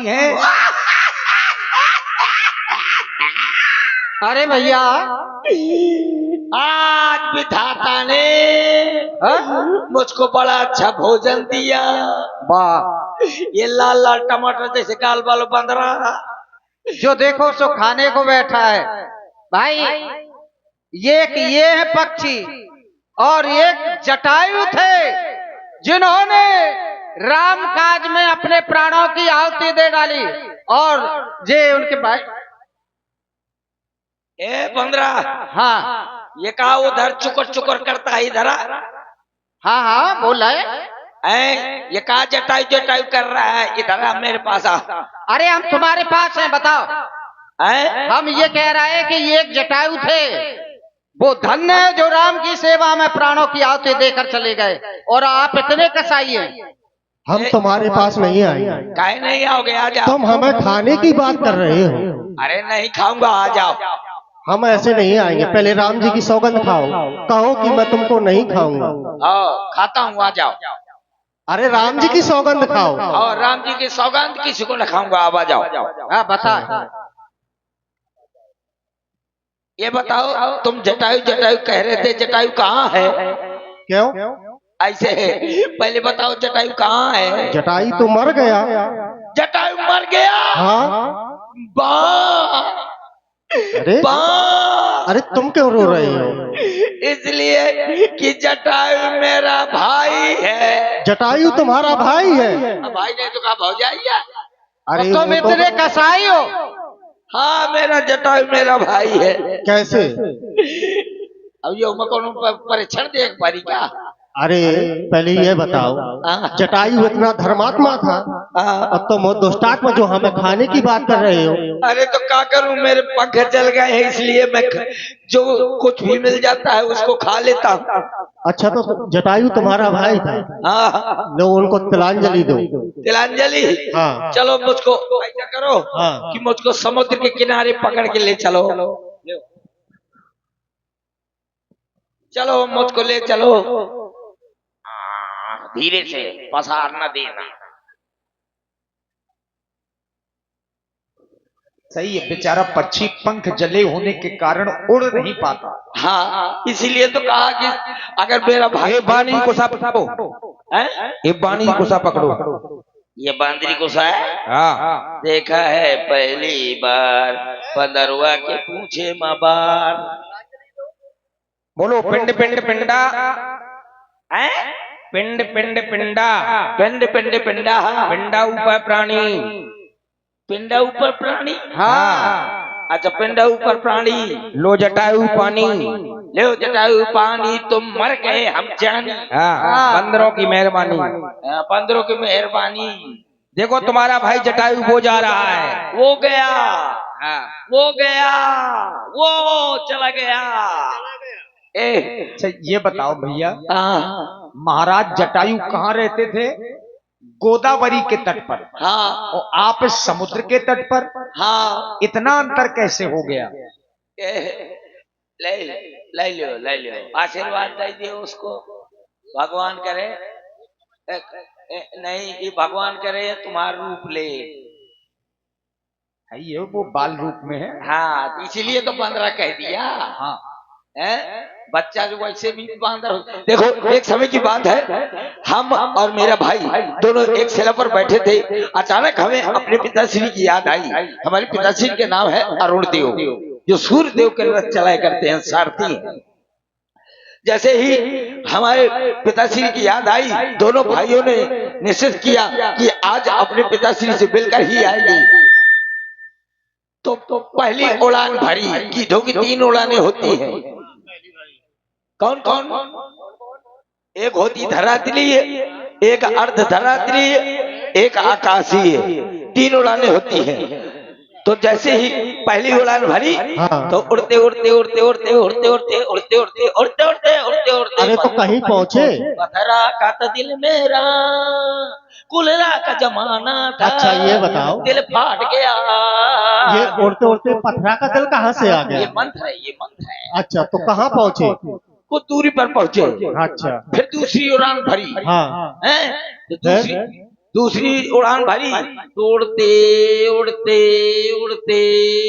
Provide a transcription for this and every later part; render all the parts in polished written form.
मारती हैं। अरे भैया, आज विधाता ने हाँ? मुझको बड़ा अच्छा भोजन दिया। वाह, ये लाल लाल टमाटर जैसे गाल बाल बंद रहा। जो देखो सो खाने को बैठा है। भाई, ये है पक्षी और एक जटायु थे जिन्होंने राम काज में अपने प्राणों की आहुति दे डाली। और ये उनके भाई। ए बंदरा, हाँ ये कहा उधर चुकर चुकर करता है इधर आ। हाँ हाँ, बोल है। ये कहा जटायु जटायु कर रहा है, इधर आ मेरे पास आ। अरे हम तुम्हारे पास हैं, बताओ। हम ये कह रहे हैं कि ये एक जटायु थे, वो धन्य है जो राम की सेवा में प्राणों की आहुति देकर चले गए, और आप इतने कसाई हैं। हम तुम्हारे पास नहीं आए। काहे नहीं आओगे? आ जाओ। तुम हमें खाने की बात कर रहे हो। अरे नहीं खाऊंगा, आ जाओ। हम ऐसे नहीं आएंगे, पहले राम जी की सौगंध खाओ, कहो कि मैं तुमको नहीं खाऊंगा। खाता हूँ, आ जाओ। अरे राम जी की सौगंध खाओ। और राम जी की सौगंध किसी को न खाऊंगा, अब आ जाओ। हाँ बता। ये बताओ, तुम जटायु जटायु कह रहे थे, जटायु कहाँ है? क्यों? ऐसे है, पहले बताओ जटायु कहाँ है? जटायु तो मर गया। जटायु मर गया? हाँ। वाह! अरे अरे तुम क्यों रो रहे हो? इसलिए कि जटायु मेरा भाई है। जटायु तुम्हारा भाई है? भाई नहीं तो कहा भौजाइया। अरे तुम इतने कसाई हो? हाँ, मेरा जटायु मेरा भाई है। कैसे? अब ये मैं कौन परीक्षण देख पारी क्या? अरे पहले ये बताओ, जटायु इतना धर्मात्मा था और तुम दुष्टात्मा जो हमें खाने की बात कर रहे हो। अरे तो क्या करूं, मेरे पंख जल गए हैं, इसलिए मैं जो कुछ भी मिल जाता है उसको खा लेता हूँ। अच्छा, तो जटायु तुम्हारा भाई था? हाँ। लो उनको तिलांजलि दो। तिलांजलि? हाँ। चलो मुझको ऐसा करो कि मुझको समुद्र के किनारे पकड़ के ले चलो। चलो मुझको ले चलो, धीरे से, पसार न देना। सही है, बेचारा पक्षी पंख जले होने के कारण उड़ नहीं पाता। हाँ, इसीलिए तो कहा कि अगर मेरा भाई बानी को सा पकड़ो, ये बानी को सा पकड़ो। ये बांदरी को सा है? हाँ। देखा है पहली बार पंदरवा के पूछे माँ बार। बोलो पिंड पिंड पिंडा, पिंड पिंड पिंडा, पिंड पिंड पिंडा, पिंडा ऊपर प्राणी। पिंडा ऊपर प्राणी? हाँ। अच्छा, पिंडा ऊपर प्राणी। लो जटायु पानी, ले जटायु पानी, तुम मर गए हम जानी। हाँ, बंदरों की मेहरबानी। बंदरों की मेहरबानी। देखो तुम्हारा भाई जटायु वो जा रहा है। वो गया, वो गया, वो चला गया। अच्छा ये बताओ भैया, महाराज जटायु कहाँ रहते थे? गोदावरी के तट पर। हाँ। और आप इस समुद्र के तट पर। हाँ। इतना अंतर कैसे हो गया? ले लो, आशीर्वाद दे दियो उसको। भगवान करे नहीं, ये भगवान करे तुम्हारा रूप ले। ये वो बाल रूप में है। हाँ, इसीलिए तो बंदरा कह दिया। हाँ। बच्चा जो वैसे भी बांदर। देखो, एक समय की बात है, हम और मेरा भाई दोनों एक सेला पर बैठे थे। अचानक हमें अपने पिताश्री की याद आई। हमारे पिताश्री के नाम है अरुण देव, जो सूर्य देव के रथ चलाया करते हैं, सारथी हैं। जैसे ही हमारे पिताश्री की याद आई, दोनों भाइयों ने निश्चित किया कि आज अपने पिताश्री से मिलकर ही आएंगे। तो पहली उड़ान भरी। गीधों की 3 उड़ानें होती हैं। कौन कौन? एक होती धरातलीय, एक अर्ध धरातलीय, एक आकाशीय। 3 उड़ानें होती हैं। तो जैसे ही पहली उड़ान भरी, तो उड़ते उड़ते उड़ते उड़ते उड़ते उड़ते उड़ते उड़ते उड़ते उड़ते उड़ते उड़ते अरे तो कहीं पहुंचे? पथरा का तो दिल मेरा कुलरा का जमाना था। अच्छा ये बताओ, दिल फाट गया। ये उड़ते उड़ते पथरा का दिल कहाँ से आ गया? ये मंत्र है, ये मंत्र है। अच्छा, तो कहाँ पहुंचे? कुछ दूरी पर पहुंचे। अच्छा। फिर दूसरी उड़ान भरी। हाँ। तो दूसरी दूसरी उड़ान भरी, उड़ते उड़ते उड़ते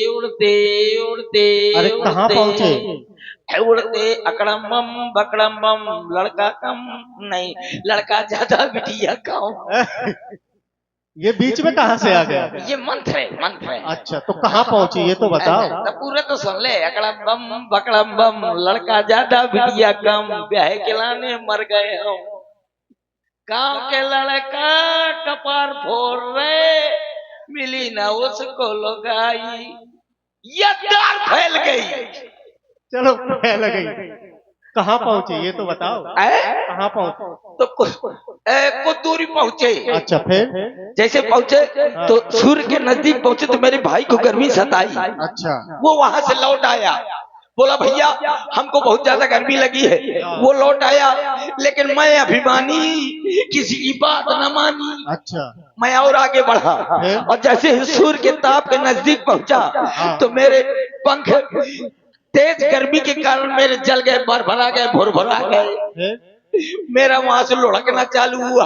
उड़ते उड़ते अरे कहाँ पहुँचे? उड़ते अकड़म बम बकड़म बम, लड़का कम नहीं, लड़का ज्यादा बिटिया कम। ये बीच में कहाँ से आ गया? ये मंत्र है, मंत्र है। अच्छा, तो कहाँ पहुँची ये तो बताओ। तो पूरा तो सुन ले। अकड़म बम बकड़म बम, लड़का ज्यादा बिटिया कम, ब्याह के लाने मर गए हम। गांव के लड़का कपार फोड़ रहे, मिली ना उसको लुगाई, ये दाल फैल गई। चलो फैल गई। कहाँ पहुँचे ये तो बताओ। कहाँ पहुँचे? तो कुछ दूरी पहुंचे। अच्छा, फिर? जैसे पहुंचे तो सूर्य के नजदीक पहुंचे तो मेरे भाई को गर्मी सताई। अच्छा। वो वहां से लौट आया, बोला भैया हमको बहुत ज्यादा गर्मी लगी है। वो लौट आया, लेकिन मैं अभिमानी, किसी की बात न मानी। अच्छा। मैं और आगे बढ़ा, और जैसे ही सूर्य के ताप के नजदीक पहुंचा तो मेरे पंख तेज गर्मी के कारण मेरे जल गए, भरभरा गए, भुरभुरा गए। मेरा वहां से लुढ़कना चालू हुआ।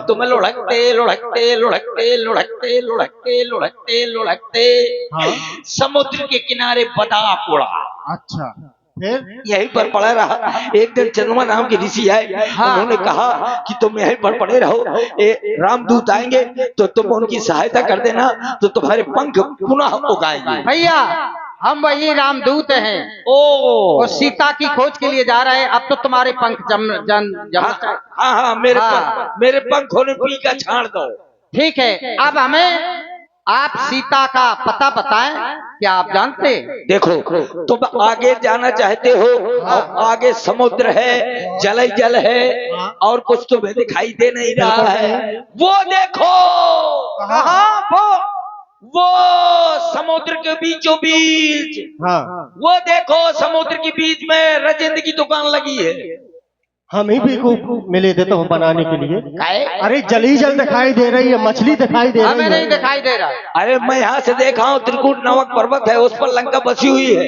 तो मैं लुढ़कते लुढ़कते लुढ़कते लुढ़कते लुढ़कते लुढ़कते लुढ़कते समुद्र के किनारे बदाक उड़ा। अच्छा, फिर? यहीं पर पड़ा रहा। एक दिन चंद्रमा नाम के ऋषि आए, उन्होंने कहा कि तुम यहीं पर पड़े रहो, रामदूत आएंगे तो तुम उनकी सहायता कर देना, तो तुम्हारे पंख पुनः उगाएंगे। भैया हम वही रामदूत हैं। वो सीता की खोज के लिए जा रहे हैं। अब तो तुम्हारे पंख जम हाँ, मेरे पंखों ने पी का छाड़ दो। ठीक है, अब हमें आप सीता का पता बताएं, क्या आप जानते? देखो, तुम आगे जाना चाहते हो, और आगे समुद्र है, जल ही जल है, और कुछ तुम्हें दिखाई दे नहीं रहा है। वो देखो, कहाँ? वो समुद्र के बीचों बीच। हाँ। वो देखो, समुद्र के बीच में राजेंद्र की दुकान लगी है। हम ही भी को मिले थे तो बनाने के लिए। अरे जली जल दिखाई दे रही है, मछली दिखाई दे रही है। हमें नहीं दिखाई दे रहा। अरे मैं यहाँ से देखा हूँ, त्रिकूट नामक पर्वत है, उस पर लंका बसी हुई है।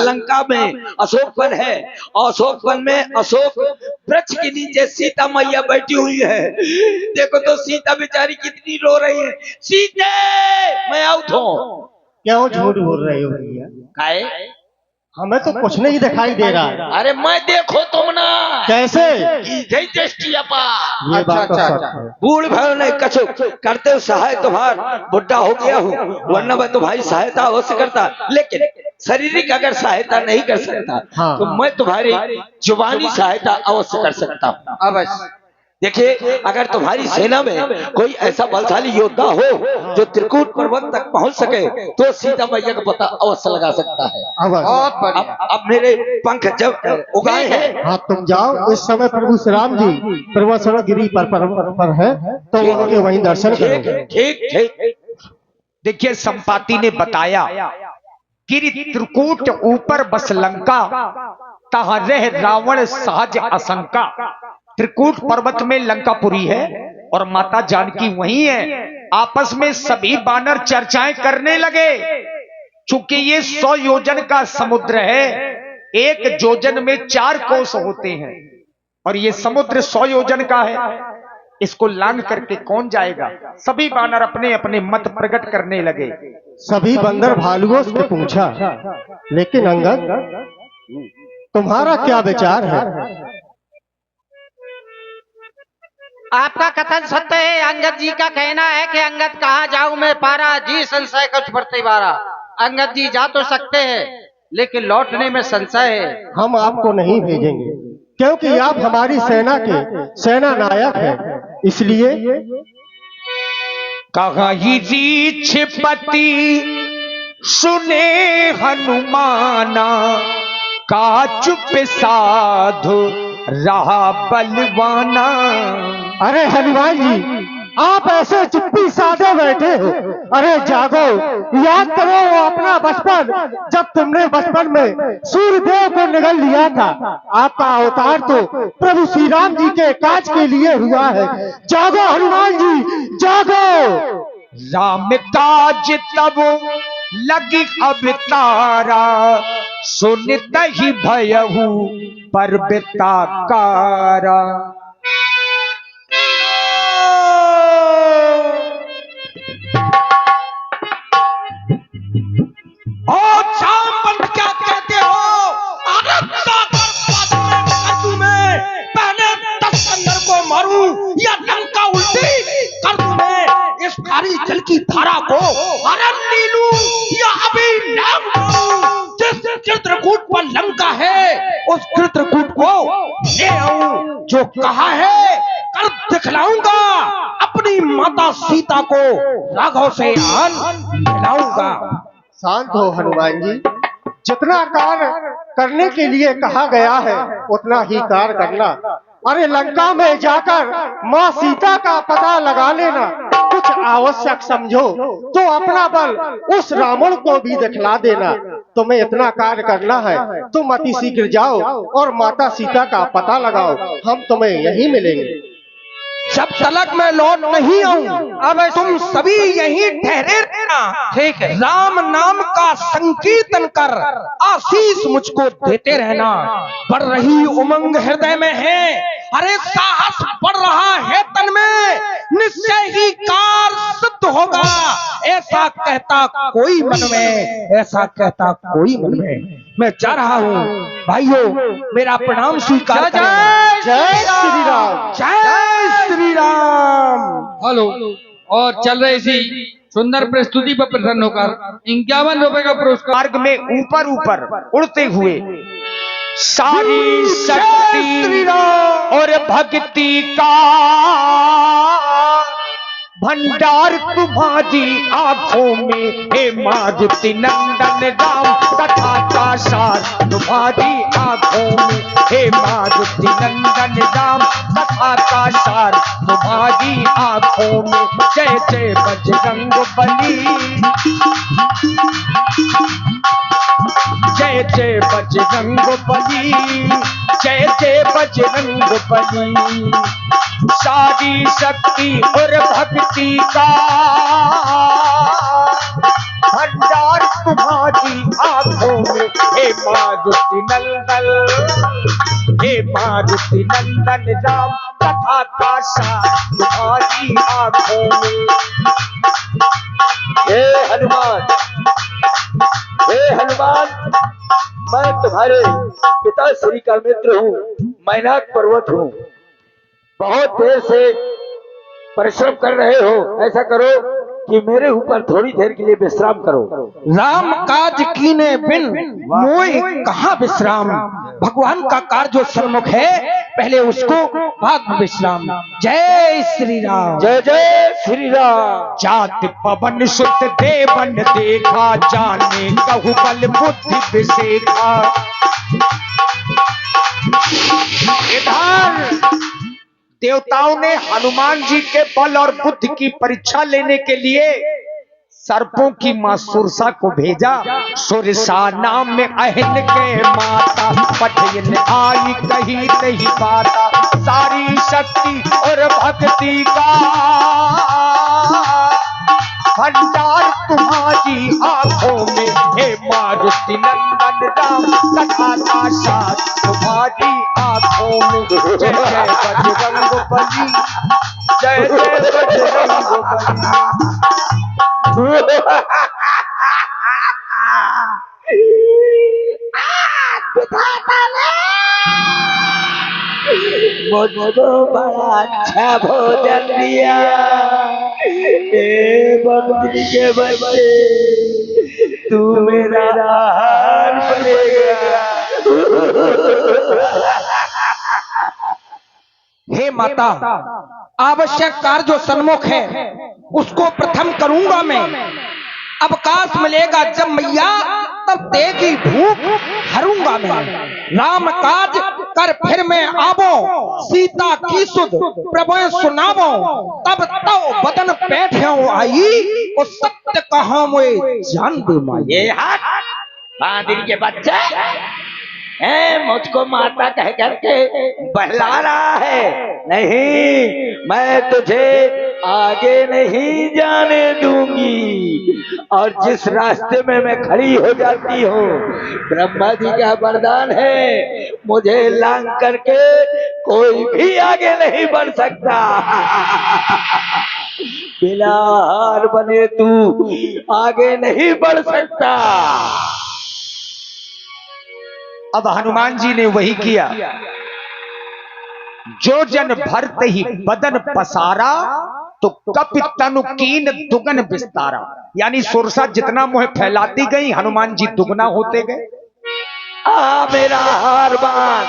लंका में अशोक वन है, और अशोक वन में अशोक वृक्ष के नीचे सीता मैया बैठी हुई है। देखो तो सीता बेचारी कितनी रो रही है। सीते, मैं आउट हूँ। क्यों झूठ बोल रहे हो भैया? हमें तो कुछ नहीं दिखाई दे रहा। अरे मैं देखो तुम ना कैसे? ये बात तो सच है। बूढ़ भाई ने कछु करते हो सहाय, तुम्हार बुढ़ा हो गया हूँ, वरना मैं तुम्हारी सहायता अवश्य करता, लेकिन शारीरिक अगर सहायता नहीं कर सकता तो मैं तुम्हारी जुबानी सहायता अवश्य कर सकता हूँ। अवश्य। देखिए, अगर तुम्हारी सेना में कोई ऐसा बलशाली योद्धा हो जो त्रिकूट पर्वत तक पहुंच सके, तो सीता मैया का पता अवश्य लगा सकता है। बहुत बढ़िया। अब मेरे पंख जब उगाए हैं। हाँ, तुम जाओ। इस समय प्रभु श्री राम जी पर्वतगिरी पर है, तो उनके वहीं दर्शन करो। ठीक। देखिए, संपाति ने बताया, गिरि त्रिकूट ऊपर बस लंका, तहाँ रह रावण सहज आशंका। त्रिकूट पर्वत में लंकापुरी है और माता जानकी वहीं है। आपस में सभी बानर चर्चाएं करने लगे। चूंकि ये 100 योजन का समुद्र है, एक योजन में 4 कोस होते हैं, और ये समुद्र 100 योजन का है। इसको लांघ करके कौन जाएगा? सभी बानर अपने अपने मत प्रकट करने लगे। सभी बंदर भालुओं से पूछा, लेकिन अंगद, तुम्हारा क्या विचार है? आपका कथन सत्य है। अंगद जी का कहना है कि अंगद कहाँ जाऊं मैं पारा, जी संशय कुछ बढ़ते बारा। अंगद जी जा तो सकते हैं, लेकिन लौटने में संशय है। हम आपको नहीं भेजेंगे, क्योंकि आप हमारी सेना के सेना नायक हैं। इसलिए कहा ही छिपति सुने हनुमाना, का चुप साधु रहा बलवाना। अरे हनुमान जी, आप ऐसे चुप्पी साधे बैठे हो। अरे जागो, याद करो वो अपना बचपन, जब तुमने बचपन में सूर्यदेव को निगल लिया था। आपका अवतार तो प्रभु श्री राम जी के काज के लिए हुआ है। जागो हनुमान जी, जागो। राम काज तब लगी अवतारा, सुनित ही भयहु पर्वताकारा। धारा को अरण्य लूं या अभी नाम लूं। जिस चित्रकूट पर लंका है उस चित्रकूट को ले आऊं। जो कहा है कर दिखलाऊंगा, अपनी माता सीता को राघव से आन दिलाऊंगा। शांत हो हनुमान जी, जितना कार्य करने के लिए कहा गया है उतना ही कार्य करना। अरे लंका में जाकर माँ सीता का पता लगा लेना कुछ आवश्यक समझो, तो अपना बल उस रावण को भी दिखला देना। तुम्हें इतना कार्य करना है, तुम अति शीघ्र जाओ और माता सीता का पता लगाओ, हम तुम्हें यहीं मिलेंगे। जब तलक मैं लौट नहीं आऊं अब तुम सभी यहीं ठहरे रहना। ठीक है। राम नाम का संकीर्तन कर आशीष मुझको देते रहना। बढ़ रही उमंग हृदय में है, अरे साहस बढ़ रहा है तन में, निश्चय ही कार्य सिद्ध होगा। ऐसा कहता कोई मन में, ऐसा कहता कोई मन में। मैं जा रहा हूँ भाइयों, मेरा प्रणाम स्वीकार करें। जय श्री राम। जय श्री राम। हेलो। और चल रहे इसी सुंदर प्रस्तुति पर प्रसन्न होकर 51 रुपए का पुरस्कार मार्ग में ऊपर ऊपर उड़ते हुए सारी शक्ति और भक्ति का भंडार तुम्हारी आंखों में, हे मारुति नंदन राम कथा का सार तुम्हारी आंखों में, हे मारुति नंदन राम कथा का सार तुम्हारी आंखों में। जय जय बजरंग बली, जय जय बजरंग बली, जय जय बजरंग बली। सारी शक्ति और भक्ति का भंडार तुम्हारी आंखों में, हे मारुति नंदन, हे मारुति नंदन राम कथा का सार तुम्हारी आंखों में। हे हनुमान, हे हनुमान, मैं तुम्हारे पिता श्री का मित्र हूँ, मैनाक पर्वत हूँ। बहुत देर से परिश्रम कर रहे हो, ऐसा करो कि मेरे ऊपर थोड़ी देर के लिए विश्राम करो। राम काज कीने बिन मोय कहाँ विश्राम। भगवान का कार्य जो सन्मुख है पहले उसको बाद में विश्राम। जय श्री राम। जय जय श्री राम। जात पवन सुत देवन देखा, जाने कहु बल बुद्धि विशेखा। इधर देवताओं ने हनुमान जी के बल और बुद्धि की परीक्षा लेने के लिए सर्पों की मां सुरसा को भेजा। सुरसा नाम में अहिन के माता, पठिन आई कही नहीं पाता। सारी शक्ति और भक्ति का भंडार तुम्हारी आंखों में, हे मारुति नंदन राम कथा का सार तुम्हारी आंखों में। जय जय बजरंग बली, जय जय बजरंग बली। मुझको बड़ा अच्छा भोजन दिया, बंदी के बच्चे तू मेरा आहार बनेगा। हे माता, आवश्यक कार्य जो सन्मुख है उसको प्रथम करूंगा मैं। अवकाश मिलेगा जब मैया तब देगी भूख हरूंगा मैं। राम काज कर फिर मैं आवो, सीता की सुध प्रभु सुनावो। तब तब बदन बैठे आई, वो सत्य कहा मुझे जान दे माई। ये हाथ बांदर के बच्चे है, मुझको माता कह करके बहला रहा है। नहीं, मैं तुझे आगे नहीं जाने दूंगी। और जिस रास्ते में मैं खड़ी हो जाती हूँ, ब्रह्मा जी का वरदान है, मुझे लांग करके कोई भी आगे नहीं बढ़ सकता। बिना हार बने तू आगे नहीं बढ़ सकता। अब हनुमान जी ने वही किया। जो जन भरते ही बदन पसारा, तो कपि तनु कीन दुगन विस्तारा, यानी सुरसा जितना मुँह फैलाती गई हनुमान जी दुगना होते गए। मेरा हारबान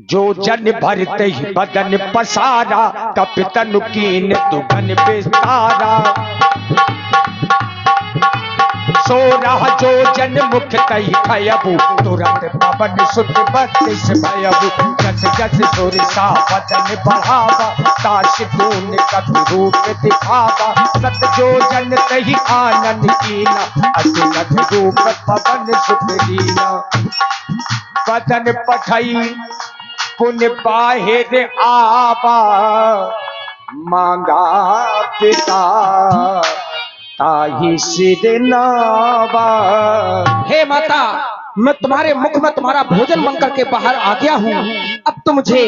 जो जन भरते ही बदन पसारा, कपि तनु कीन दुगन विस्तारा। सो रहा जो जन मुख तई खयबु, तुरंत पवन सुत बत्तीस भयबु। जस जस सुरसा बदन बढ़ावा, ताश दून कपि रूप दिखावा। सत जो जन तही आनंद कीना, अतिलथ रूप पवन सुत लीना। बदन पठई पुन बाहिर आवा, मांगा पिता ताहि सिर नावा। हे माता, मैं तुम्हारे मुख में तुम्हारा भोजन मंग करके बाहर आ गया हूँ, अब तो मुझे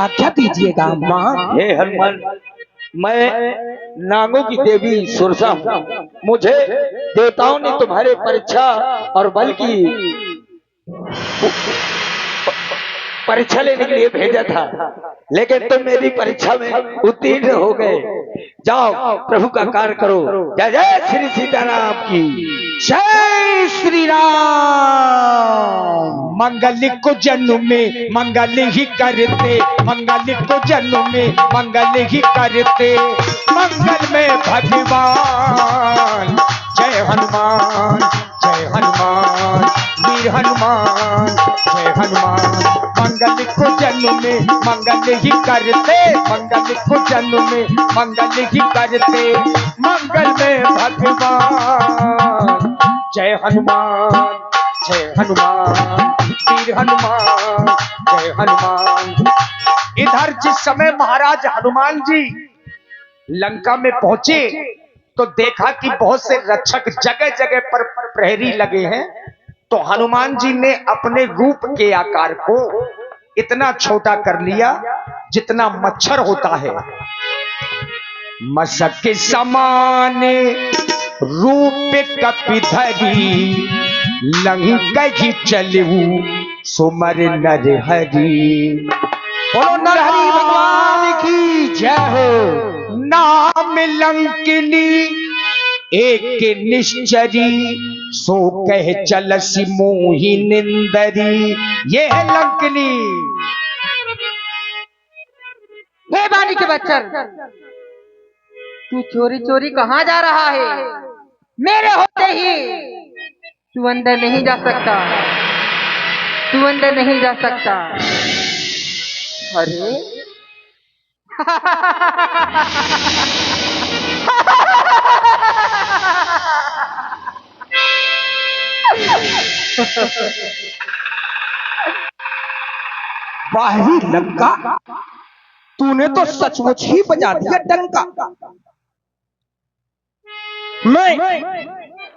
आज्ञा दीजिएगा माँ। हे हनुमान, मैं नागों की देवी सुरसा हूँ। मुझे देवताओं ने तुम्हारे परीक्षा और बल की परीक्षा लेने के लिए भेजा था, लेकिन तुम मेरी परीक्षा में उत्तीर्ण हो गए। जाओ प्रभु का कार्य करो। जय जय श्री सीताराम की। जय श्री राम। मंगल को जन्म में मंगल ही करते, मंगल को जन्म में मंगल ही करते। मंगल में भगवान, जय हनुमान जय हनुमान, वीर हनुमान जय हनुमान। मंगल को जन्म में मंगल ही करते, मंगल को जन्म में मंगल ही करते। मंगल में भगवान, जय हनुमान जय हनुमान, वीर हनुमान जय हनुमान। इधर जिस समय महाराज हनुमान जी लंका में पहुंचे तो देखा कि बहुत से रक्षक जगह जगह पर प्रहरी लगे हैं। तो हनुमान जी ने अपने रूप के आकार को इतना छोटा कर लिया जितना मच्छर होता है। मशक के समान रूप कपिधरी, लंका ही चलू सुमर नर हरि। बोलो नरहरि भगवान की जय हो। नाम लंकिनी एक निश्चरी, सो कह चलसी मोहि निंदरी। ये है लंकिनी। हे बानी के बच्चन, तू चोरी चोरी कहाँ जा रहा है? मेरे होते ही तू अंदर नहीं जा सकता, तू अंदर नहीं जा सकता। अरे बाहरी लंका, तूने तो सचमुच ही बजा दिया डंका। मैं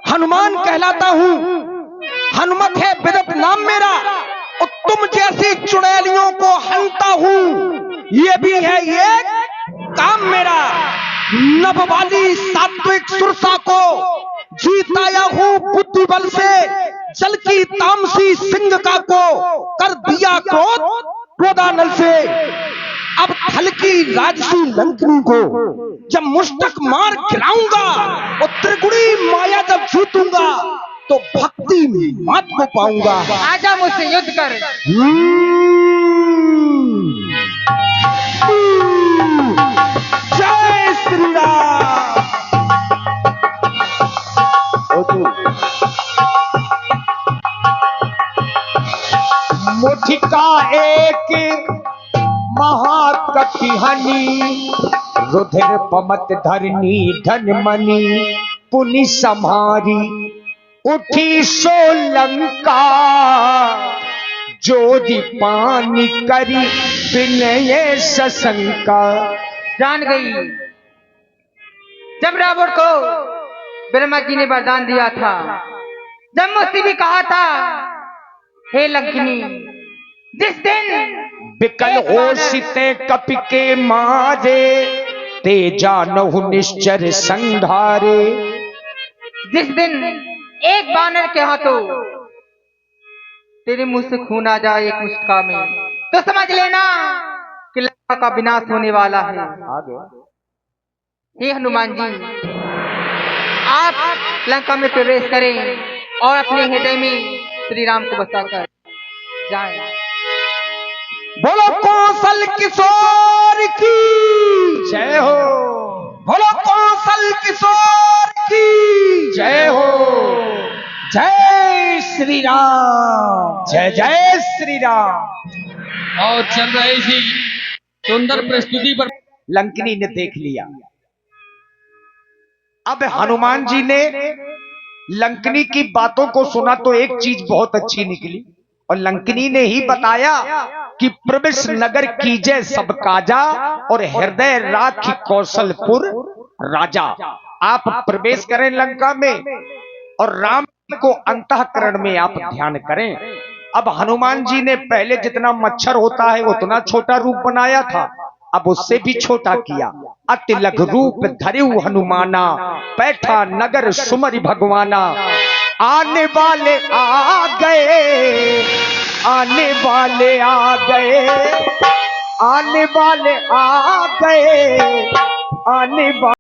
हनुमान कहलाता हूँ, हनुमत है बिदत नाम मेरा, और तुम जैसी चुड़ैलियों को हंता हूँ, ये भी है ये काम मेरा। नभ वाली सात्विक सुरसा को जीताया हूँ बुद्धि बल से, जल की तामसी सिंह को कर दिया क्रोधानल से। अब थल की राजसी लंकनी को जब मुष्टक मार गिराऊंगा और त्रिगुणी माया जब जीतूंगा तो भक्ति मात को पाऊंगा। आजा मुझसे युद्ध कर। जय श्री राम। मुठिका एक महाकटिहनी, रुधिर पमत धरनी धन मनी। पुनि सम्हारी उठी सो लंका, जोधि पानी करी विनय सशंका। जान गई, जब रावण को ब्रह्मा जी ने वरदान दिया था, जब मुझसे भी कहा था हे लंकिनी, जिस दिन बिकल हो सीते कपि के मारे, ते जानहु निश्चर संघारे। जिस दिन एक बानर के हाथों तेरे मुंह से खून आ जाए एक मुष्टिका में, तो समझ लेना कि लंका का विनाश होने वाला है। आगे हे हनुमान जी, आप लंका में प्रवेश करें और अपने हृदय में श्री राम को बसाकर जाएं। बोलो कौशल किशोर की जय हो, बोलो कौशल किशोर की जय हो, जय श्री राम। जय जय श्री राम। और चल रहे इसी सुंदर प्रस्तुति पर लंकिनी ने देख लिया। अब हनुमान जी ने लंकिनी की बातों को सुना तो एक चीज बहुत अच्छी निकली, और लंकिनी ने ही बताया कि प्रवेश नगर कीजे सब काजा और हृदय राखी कौशलपुर राजा। आप प्रवेश करें लंका में और राम को अंतःकरण में आप ध्यान करें। अब हनुमान जी ने पहले जितना मच्छर होता है उतना छोटा रूप बनाया था, अब उससे भी छोटा किया। अति लघु रूप धरिउ हनुमाना, बैठा नगर सुमरि भगवाना। आने वाले आ गए, आने वाले आ गए, आने वाले आ गए, आने वाले